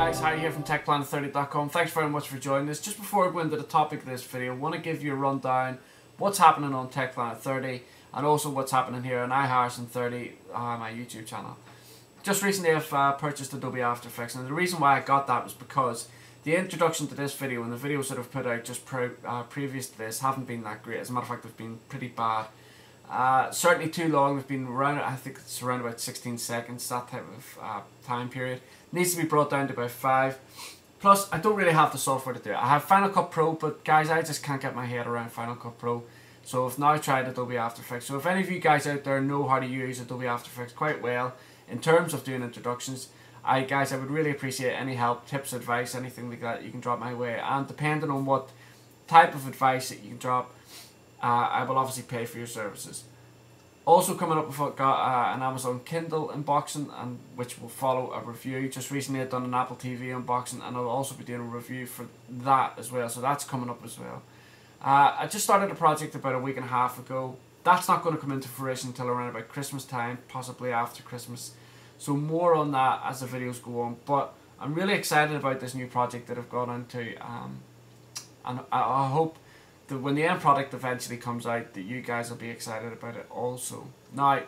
guys, Harry here from TechPlanet30.com. Thanks very much for joining us. Just before I go into the topic of this video, I want to give you a rundown what's happening on TechPlanet30 and also what's happening here on iHarrison30, my YouTube channel. Just recently I've purchased Adobe After Effects, and the reason why I got that was because the introduction to this video and the videos that I've put out just previous to this haven't been that great. As a matter of fact, they've been pretty bad. Certainly too long. They've been around, I think it's around about 16 seconds, that type of time period. Needs to be brought down to about 5. Plus, I don't really have the software to do it. I have Final Cut Pro, but guys, I just can't get my head around Final Cut Pro. So I've now tried Adobe After Effects. So if any of you guys out there know how to use Adobe After Effects quite well in terms of doing introductions, I would really appreciate any help, tips, advice, anything like that you can drop my way. And depending on what type of advice that you can drop, I will obviously pay for your services. Also coming up, we've got an Amazon Kindle unboxing, and which will follow a review. Just recently I've done an Apple TV unboxing, and I'll also be doing a review for that as well. So that's coming up as well. I just started a project about a week and a half ago. That's not going to come into fruition until around about Christmas time, possibly after Christmas. So more on that as the videos go on. But I'm really excited about this new project that I've got into, and I hope that when the end product eventually comes out, that you guys will be excited about it also. Now,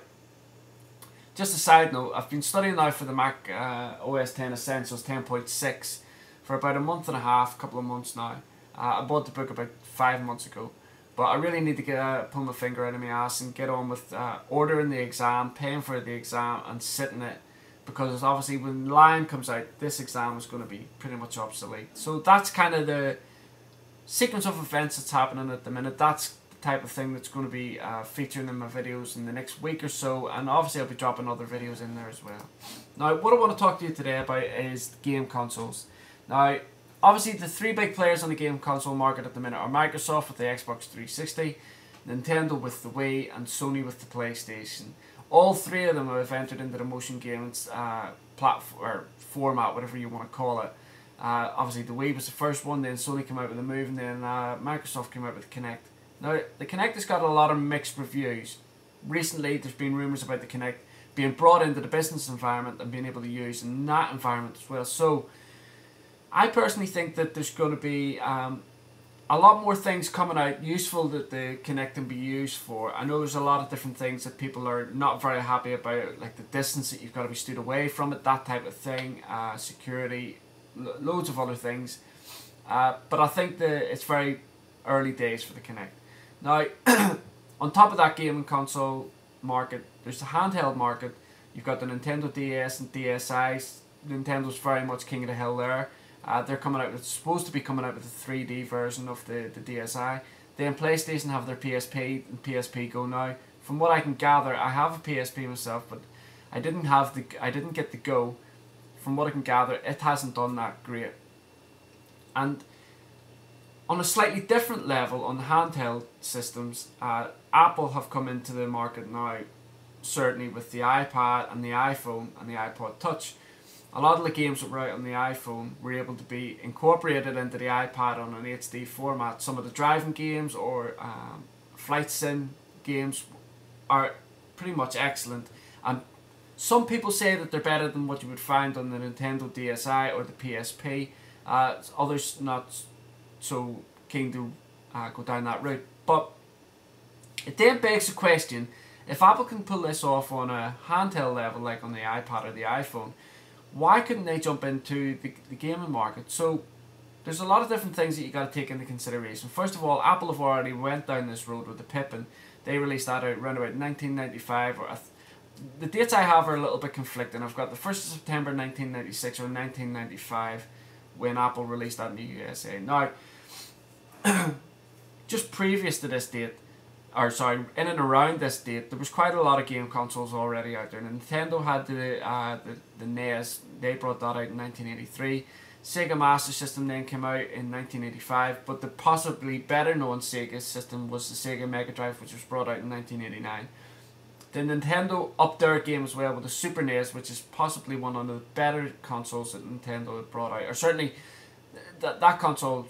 just a side note, I've been studying now for the Mac OS X Essentials 10.6 for about a month and a half, couple of months now. I bought the book about 5 months ago, but I really need to pull my finger out of my ass and get on with ordering the exam, paying for the exam, and sitting it, because obviously when Lion comes out, this exam is going to be pretty much obsolete. So that's kind of the sequence of events that's happening at the minute. That's the type of thing that's going to be featuring in my videos in the next week or so, and obviously I'll be dropping other videos in there as well. Now, what I want to talk to you today about is game consoles. Now, obviously the three big players on the game console market at the minute are Microsoft with the Xbox 360, Nintendo with the Wii, and Sony with the PlayStation. All three of them have entered into the motion games platform or format, whatever you want to call it. Obviously the Wii was the first one, then Sony came out with the Move, and then Microsoft came out with the Kinect. Now, the Kinect has got a lot of mixed reviews. Recently there's been rumours about the Kinect being brought into the business environment and being able to use in that environment as well. So I personally think that there's going to be a lot more things coming out useful that the Kinect can be used for. I know there's a lot of different things that people are not very happy about, like the distance that you've got to be stood away from it, that type of thing, security, loads of other things. But I think that it's very early days for the Kinect. Now, on top of that gaming console market, there's the handheld market. You've got the Nintendo DS and DSi. Nintendo's very much king of the hill there. They're coming out. It's supposed to be coming out with a 3D version of the DSi. Then PlayStation have their PSP and PSP Go now. From what I can gather, I have a PSP myself, but I didn't get the Go. From what I can gather, it hasn't done that great. And on a slightly different level, on the handheld systems, Apple have come into the market now, certainly with the iPad and the iPhone and the iPod Touch. A lot of the games that were out on the iPhone were able to be incorporated into the iPad on an HD format. Some of the driving games or flight sim games are pretty much excellent. And some people say that they're better than what you would find on the Nintendo DSi or the PSP. Others not so keen to go down that route. But it then begs the question, if Apple can pull this off on a handheld level like on the iPad or the iPhone, why couldn't they jump into the gaming market? So there's a lot of different things that you got to take into consideration. First of all, Apple have already went down this road with the Pippin. They released that out around about 1995. The dates I have are a little bit conflicting. I've got the 1st of September 1996 or 1995 when Apple released that in the USA. Now, just previous to this date, or sorry, in and around this date, there was quite a lot of game consoles already out there. Nintendo had the NES, they brought that out in 1983. Sega Master System then came out in 1985, but the possibly better known Sega system was the Sega Mega Drive, which was brought out in 1989. Then Nintendo upped their game as well with the Super NES, which is possibly one of the better consoles that Nintendo had brought out, or certainly that console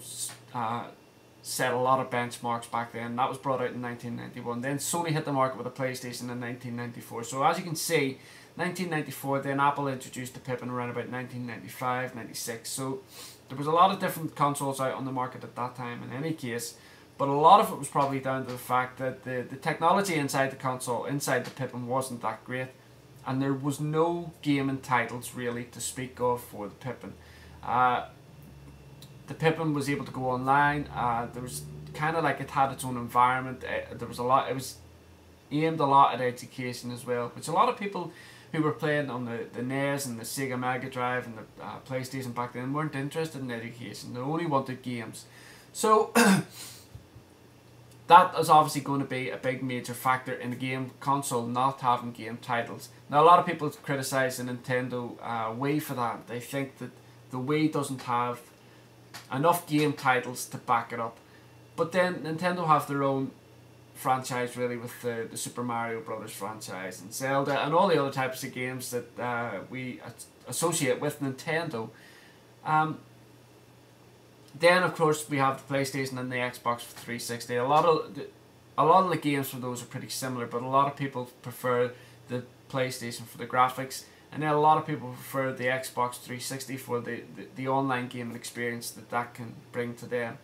set a lot of benchmarks back then. That was brought out in 1991. Then Sony hit the market with a PlayStation in 1994. So as you can see, 1994, then Apple introduced the Pippin around about 1995, 96. So there was a lot of different consoles out on the market at that time in any case. But a lot of it was probably down to the fact that the technology inside the console, inside the Pippin, wasn't that great. And there was no gaming titles really to speak of for the Pippin. The Pippin was able to go online. There was kind of like it had its own environment. There was a lot. It was aimed a lot at education as well, which a lot of people who were playing on the NES and the Sega Mega Drive and the PlayStation back then weren't interested in education. They only wanted games. So that is obviously going to be a big major factor in the game console not having game titles. Now a lot of people criticise the Nintendo Wii for that. They think that the Wii doesn't have enough game titles to back it up. But then Nintendo have their own franchise really with the Super Mario Brothers franchise and Zelda and all the other types of games that we associate with Nintendo. Then of course we have the PlayStation and the Xbox 360. A lot of the games for those are pretty similar, but a lot of people prefer the PlayStation for the graphics, and then a lot of people prefer the Xbox 360 for the online gaming experience that can bring to them.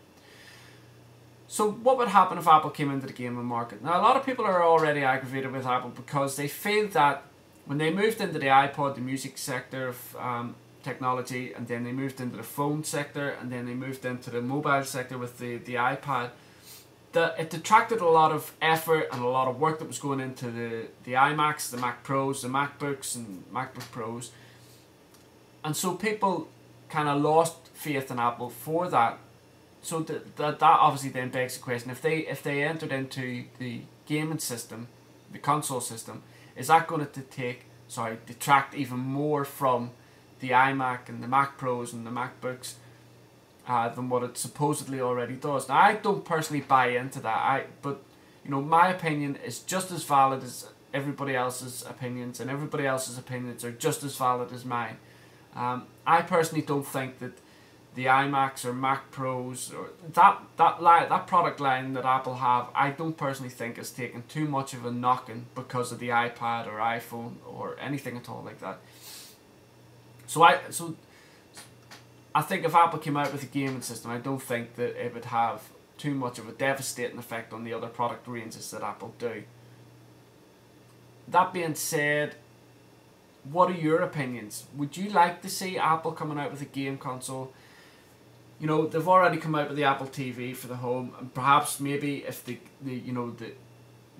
So what would happen if Apple came into the gaming market? Now a lot of people are already aggravated with Apple because they feel that when they moved into the iPod, the music sector of technology, and then they moved into the phone sector, and then they moved into the mobile sector with the iPad, that it detracted a lot of effort and a lot of work that was going into the iMacs, the Mac Pros, the MacBooks and MacBook Pros. And so people kind of lost faith in Apple for that. So that obviously then begs the question, if they entered into the gaming system, the console system, is that going to detract even more from the iMac and the Mac Pros and the MacBooks than what it supposedly already does? Now I don't personally buy into that. But you know, my opinion is just as valid as everybody else's opinions, and everybody else's opinions are just as valid as mine. I personally don't think that the iMacs or Mac Pros or that product line that Apple have, I don't personally think is taking too much of a knocking because of the iPad or iPhone or anything at all like that. So I think if Apple came out with a gaming system, I don't think that it would have too much of a devastating effect on the other product ranges that Apple do. That being said, what are your opinions? Would you like to see Apple coming out with a game console? You know, they've already come out with the Apple TV for the home, and perhaps maybe if the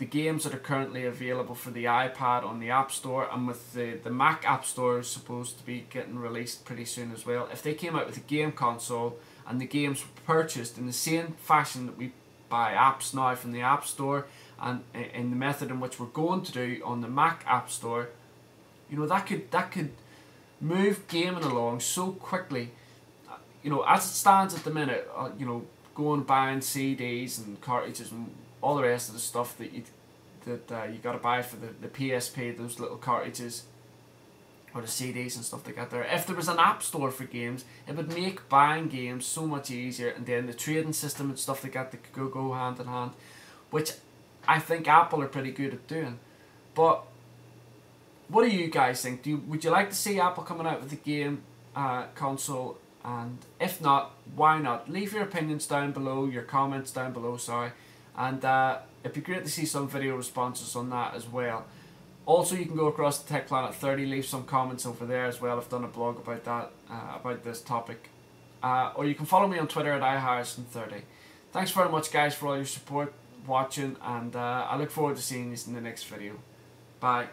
games that are currently available for the iPad on the App Store, and with the Mac App Store is supposed to be getting released pretty soon as well, if they came out with a game console and the games were purchased in the same fashion that we buy apps now from the App Store, and in the method in which we're going to do on the Mac App Store, you know, that could move gaming along so quickly. You know, as it stands at the minute, you know, going buying CDs and cartridges and all the rest of the stuff that you got to buy for the PSP, those little cartridges or the CDs and stuff they got there. If there was an app store for games, it would make buying games so much easier, and then the trading system and stuff they got that could go hand in hand, which I think Apple are pretty good at doing. But what do you guys think? Would you like to see Apple coming out with a game console? And if not, why not? Leave your opinions down below, your comments down below, sorry. And it'd be great to see some video responses on that as well. Also, you can go across to Tech Planet 30, leave some comments over there as well. I've done a blog about that, about this topic. Or you can follow me on Twitter at iHarrison30. Thanks very much, guys, for all your support, watching, and I look forward to seeing you in the next video. Bye.